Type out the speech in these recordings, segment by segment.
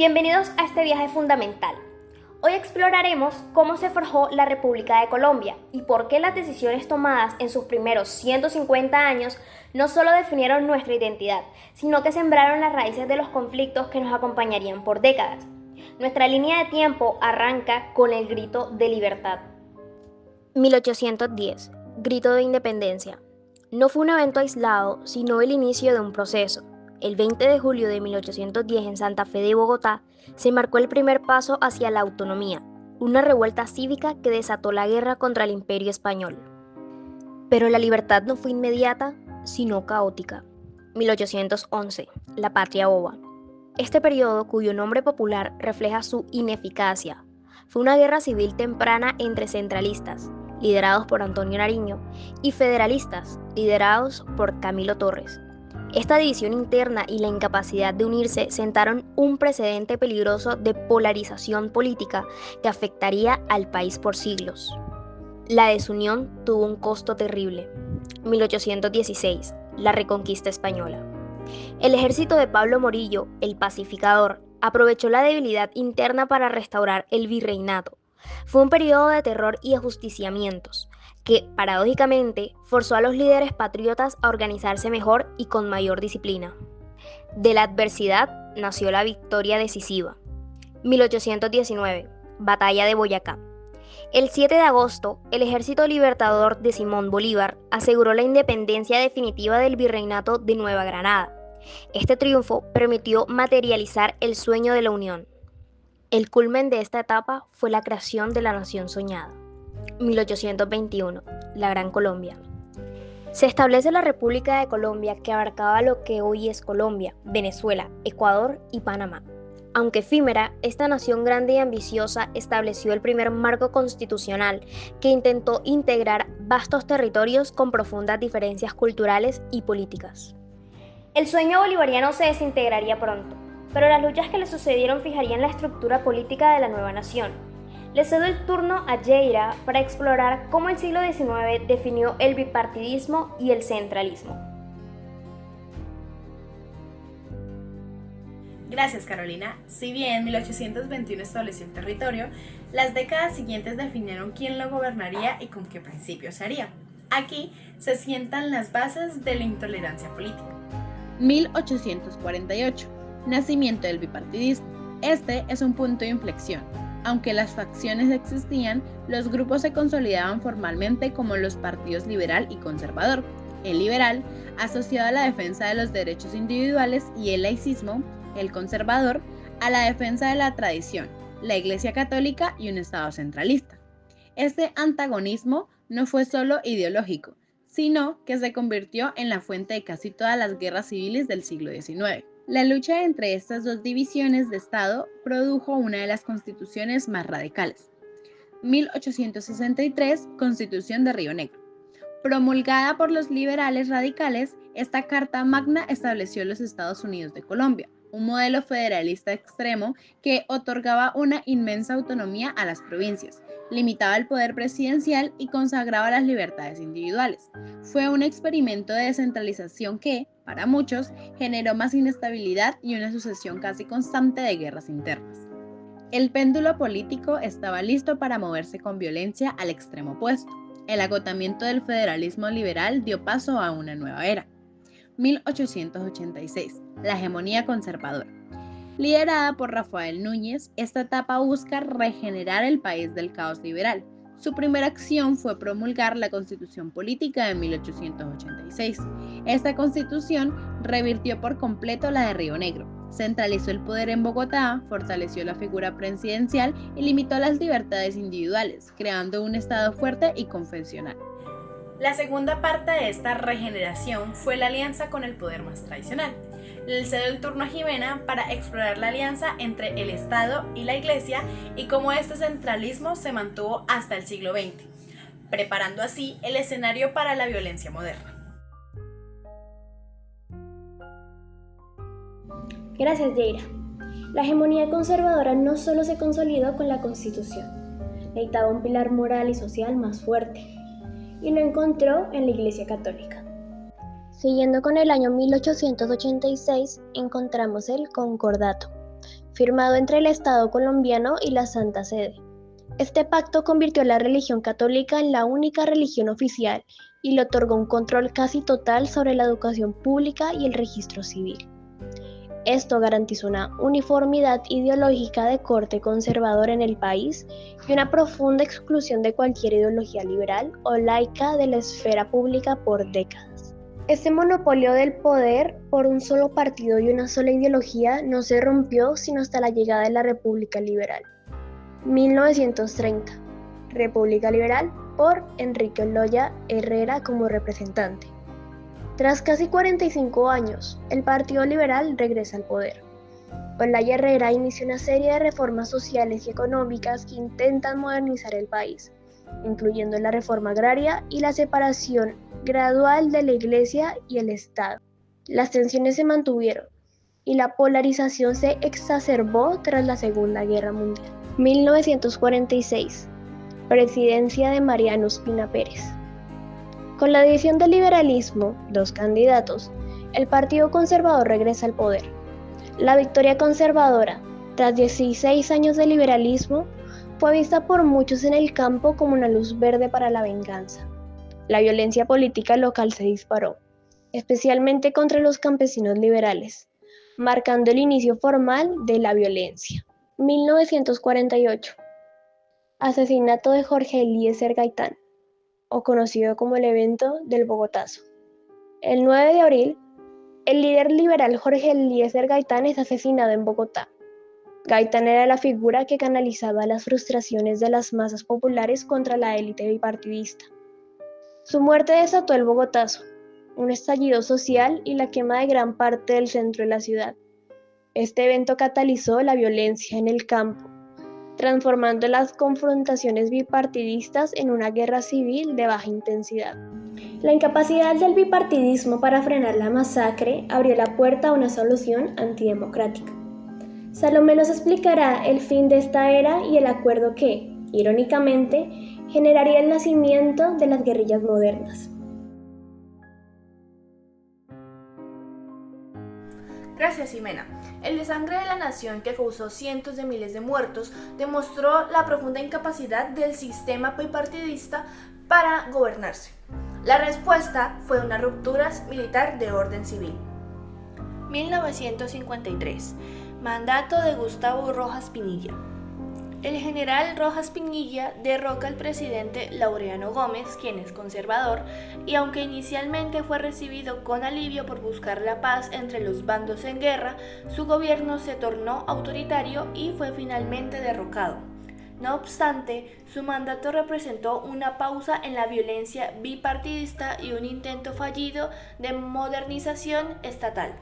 Bienvenidos a este viaje fundamental. Hoy exploraremos cómo se forjó la República de Colombia y por qué las decisiones tomadas en sus primeros 150 años no solo definieron nuestra identidad, sino que sembraron las raíces de los conflictos que nos acompañarían por décadas. Nuestra línea de tiempo arranca con el grito de libertad. 1810, grito de independencia. No fue un evento aislado, sino el inicio de un proceso. El 20 de julio de 1810 en Santa Fe de Bogotá se marcó el primer paso hacia la autonomía, una revuelta cívica que desató la guerra contra el Imperio Español. Pero la libertad no fue inmediata, sino caótica. 1811, la Patria Boba. Este periodo, cuyo nombre popular refleja su ineficacia, fue una guerra civil temprana entre centralistas, liderados por Antonio Nariño, y federalistas, liderados por Camilo Torres. Esta división interna y la incapacidad de unirse sentaron un precedente peligroso de polarización política que afectaría al país por siglos. La desunión tuvo un costo terrible. 1816, la Reconquista Española. El ejército de Pablo Morillo, el pacificador, aprovechó la debilidad interna para restaurar el virreinato. Fue un periodo de terror y ajusticiamientos, que, paradójicamente, forzó a los líderes patriotas a organizarse mejor y con mayor disciplina. De la adversidad nació la victoria decisiva. 1819, Batalla de Boyacá. El 7 de agosto, el ejército libertador de Simón Bolívar aseguró la independencia definitiva del virreinato de Nueva Granada. Este triunfo permitió materializar el sueño de la Unión. El culmen de esta etapa fue la creación de la nación soñada. 1821, la Gran Colombia. Se establece la República de Colombia, que abarcaba lo que hoy es Colombia, Venezuela, Ecuador y Panamá. Aunque efímera, esta nación grande y ambiciosa estableció el primer marco constitucional que intentó integrar vastos territorios con profundas diferencias culturales y políticas. El sueño bolivariano se desintegraría pronto, pero las luchas que le sucedieron fijarían la estructura política de la nueva nación. Le cedo el turno a Yeira para explorar cómo el siglo XIX definió el bipartidismo y el centralismo. Gracias, Carolina. Si bien 1821 estableció el territorio, las décadas siguientes definieron quién lo gobernaría y con qué principios se haría. Aquí se sientan las bases de la intolerancia política. 1848, nacimiento del bipartidismo. Este es un punto de inflexión. Aunque las facciones existían, los grupos se consolidaban formalmente como los partidos liberal y conservador. El liberal, asociado a la defensa de los derechos individuales, y el laicismo, el conservador, a la defensa de la tradición, la Iglesia Católica y un Estado centralista. Este antagonismo no fue solo ideológico, sino que se convirtió en la fuente de casi todas las guerras civiles del siglo XIX. La lucha entre estas dos divisiones de Estado produjo una de las constituciones más radicales. 1863, Constitución de Río Negro. Promulgada por los liberales radicales, esta Carta Magna estableció los Estados Unidos de Colombia, un modelo federalista extremo que otorgaba una inmensa autonomía a las provincias, limitaba el poder presidencial y consagraba las libertades individuales. Fue un experimento de descentralización que, para muchos, generó más inestabilidad y una sucesión casi constante de guerras internas. El péndulo político estaba listo para moverse con violencia al extremo opuesto. El agotamiento del federalismo liberal dio paso a una nueva era. 1886, la hegemonía conservadora. Liderada por Rafael Núñez, esta etapa busca regenerar el país del caos liberal. Su primera acción fue promulgar la Constitución Política de 1886. Esta constitución revirtió por completo la de Río Negro, centralizó el poder en Bogotá, fortaleció la figura presidencial y limitó las libertades individuales, creando un Estado fuerte y confesional. La segunda parte de esta regeneración fue la alianza con el poder más tradicional. Le cedo el turno a Jimena para explorar la alianza entre el Estado y la Iglesia y cómo este centralismo se mantuvo hasta el siglo XX, preparando así el escenario para la violencia moderna. Gracias, Yeira. La hegemonía conservadora no solo se consolidó con la Constitución, necesitaba un pilar moral y social más fuerte, y lo encontró en la Iglesia Católica. Siguiendo con el año 1886, encontramos el Concordato, firmado entre el Estado colombiano y la Santa Sede. Este pacto convirtió a la religión católica en la única religión oficial y le otorgó un control casi total sobre la educación pública y el registro civil. Esto garantizó una uniformidad ideológica de corte conservador en el país y una profunda exclusión de cualquier ideología liberal o laica de la esfera pública por décadas. Este monopolio del poder por un solo partido y una sola ideología no se rompió sino hasta la llegada de la República Liberal. 1930. República Liberal por Enrique Olaya Herrera como representante. Tras casi 45 años, el Partido Liberal regresa al poder. Olaya Herrera inició una serie de reformas sociales y económicas que intentan modernizar el país, incluyendo la reforma agraria y la separación gradual de la Iglesia y el Estado. Las tensiones se mantuvieron y la polarización se exacerbó tras la Segunda Guerra Mundial. 1946. Presidencia de Mariano Ospina Pérez. Con la adición del liberalismo, 2 candidatos, el Partido Conservador regresa al poder. La victoria conservadora, tras 16 años de liberalismo, fue vista por muchos en el campo como una luz verde para la venganza. La violencia política local se disparó, especialmente contra los campesinos liberales, marcando el inicio formal de la violencia. 1948. Asesinato de Jorge Eliezer Gaitán, o conocido como el evento del Bogotazo. El 9 de abril, el líder liberal Jorge Eliezer Gaitán es asesinado en Bogotá. Gaitán era la figura que canalizaba las frustraciones de las masas populares contra la élite bipartidista. Su muerte desató el Bogotazo, un estallido social y la quema de gran parte del centro de la ciudad. Este evento catalizó la violencia en el campo, transformando las confrontaciones bipartidistas en una guerra civil de baja intensidad. La incapacidad del bipartidismo para frenar la masacre abrió la puerta a una solución antidemocrática. Salomé nos explicará el fin de esta era y el acuerdo que, irónicamente, generaría el nacimiento de las guerrillas modernas. Gracias, Ximena. El desangre de la nación que causó cientos de miles de muertos demostró la profunda incapacidad del sistema bipartidista para gobernarse. La respuesta fue una ruptura militar de orden civil. 1953. Mandato de Gustavo Rojas Pinilla. El general Rojas Pinilla derroca al presidente Laureano Gómez, quien es conservador, y aunque inicialmente fue recibido con alivio por buscar la paz entre los bandos en guerra, su gobierno se tornó autoritario y fue finalmente derrocado. No obstante, su mandato representó una pausa en la violencia bipartidista y un intento fallido de modernización estatal.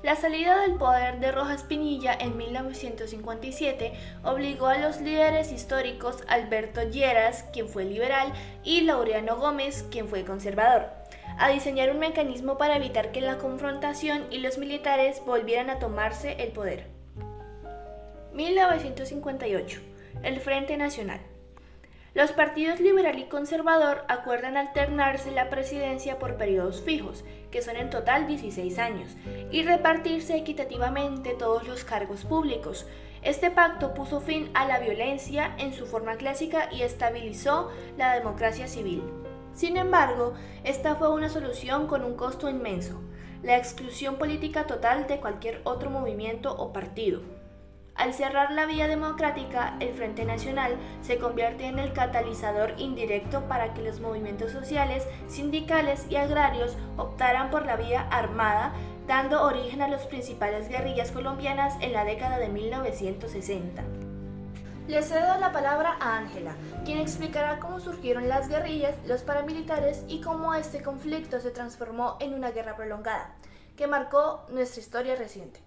La salida del poder de Rojas Pinilla en 1957 obligó a los líderes históricos Alberto Lleras, quien fue liberal, y Laureano Gómez, quien fue conservador, a diseñar un mecanismo para evitar que la confrontación y los militares volvieran a tomarse el poder. 1958. El Frente Nacional. Los partidos liberal y conservador acuerdan alternarse la presidencia por periodos fijos, que son en total 16 años, y repartirse equitativamente todos los cargos públicos. Este pacto puso fin a la violencia en su forma clásica y estabilizó la democracia civil. Sin embargo, esta fue una solución con un costo inmenso: la exclusión política total de cualquier otro movimiento o partido. Al cerrar la vía democrática, el Frente Nacional se convierte en el catalizador indirecto para que los movimientos sociales, sindicales y agrarios optaran por la vía armada, dando origen a las principales guerrillas colombianas en la década de 1960. Le cedo la palabra a Ángela, quien explicará cómo surgieron las guerrillas, los paramilitares y cómo este conflicto se transformó en una guerra prolongada, que marcó nuestra historia reciente.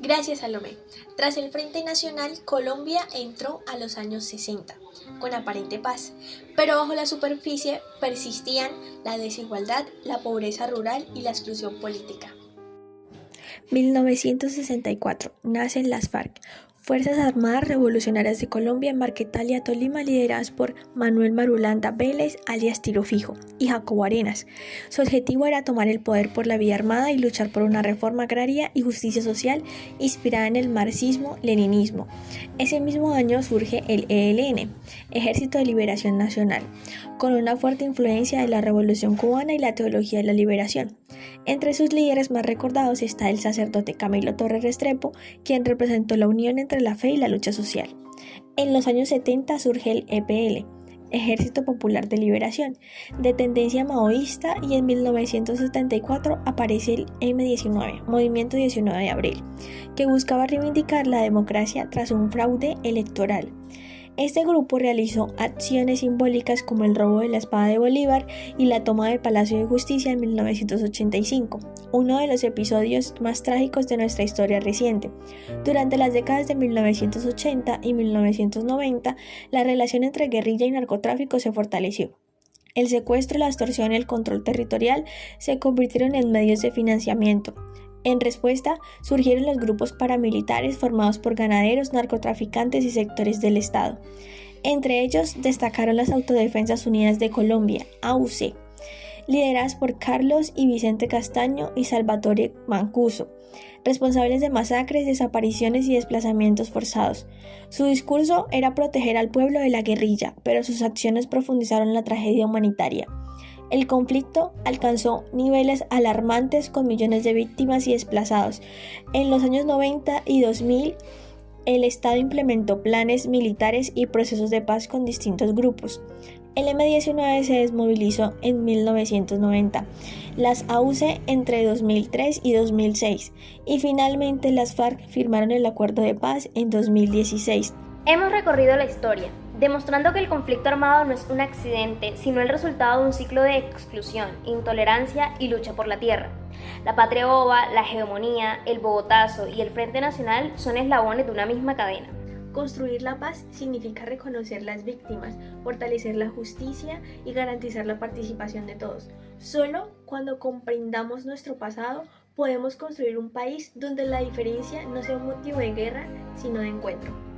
Gracias, Salomé. Tras el Frente Nacional, Colombia entró a los años 60, con aparente paz, pero bajo la superficie persistían la desigualdad, la pobreza rural y la exclusión política. 1964. Nacen las FARC, Fuerzas Armadas Revolucionarias de Colombia en Marquetalia, Tolima, lideradas por Manuel Marulanda Vélez, alias Tiro Fijo, y Jacobo Arenas. Su objetivo era tomar el poder por la vía armada y luchar por una reforma agraria y justicia social inspirada en el marxismo-leninismo. Ese mismo año surge el ELN, Ejército de Liberación Nacional, con una fuerte influencia de la Revolución Cubana y la teología de la liberación. Entre sus líderes más recordados está el sacerdote Camilo Torres Restrepo, quien representó la unión entre la fe y la lucha social. En los años 70 surge el EPL, Ejército Popular de Liberación, de tendencia maoísta, y en 1974 aparece el M19, Movimiento 19 de Abril, que buscaba reivindicar la democracia tras un fraude electoral. Este grupo realizó acciones simbólicas como el robo de la espada de Bolívar y la toma del Palacio de Justicia en 1985, uno de los episodios más trágicos de nuestra historia reciente. Durante las décadas de 1980 y 1990, la relación entre guerrilla y narcotráfico se fortaleció. El secuestro, la extorsión y el control territorial se convirtieron en medios de financiamiento. En respuesta, surgieron los grupos paramilitares formados por ganaderos, narcotraficantes y sectores del Estado. Entre ellos destacaron las Autodefensas Unidas de Colombia, AUC, lideradas por Carlos y Vicente Castaño y Salvatore Mancuso, responsables de masacres, desapariciones y desplazamientos forzados. Su discurso era proteger al pueblo de la guerrilla, pero sus acciones profundizaron la tragedia humanitaria. El conflicto alcanzó niveles alarmantes con millones de víctimas y desplazados. En los años 90 y 2000, el Estado implementó planes militares y procesos de paz con distintos grupos. El M19 se desmovilizó en 1990, las AUC entre 2003 y 2006, y finalmente las FARC firmaron el acuerdo de paz en 2016. Hemos recorrido la historia, demostrando que el conflicto armado no es un accidente, sino el resultado de un ciclo de exclusión, intolerancia y lucha por la tierra. La Patria Boba, la hegemonía, el Bogotazo y el Frente Nacional son eslabones de una misma cadena. Construir la paz significa reconocer las víctimas, fortalecer la justicia y garantizar la participación de todos. Solo cuando comprendamos nuestro pasado podemos construir un país donde la diferencia no sea un motivo de guerra, sino de encuentro.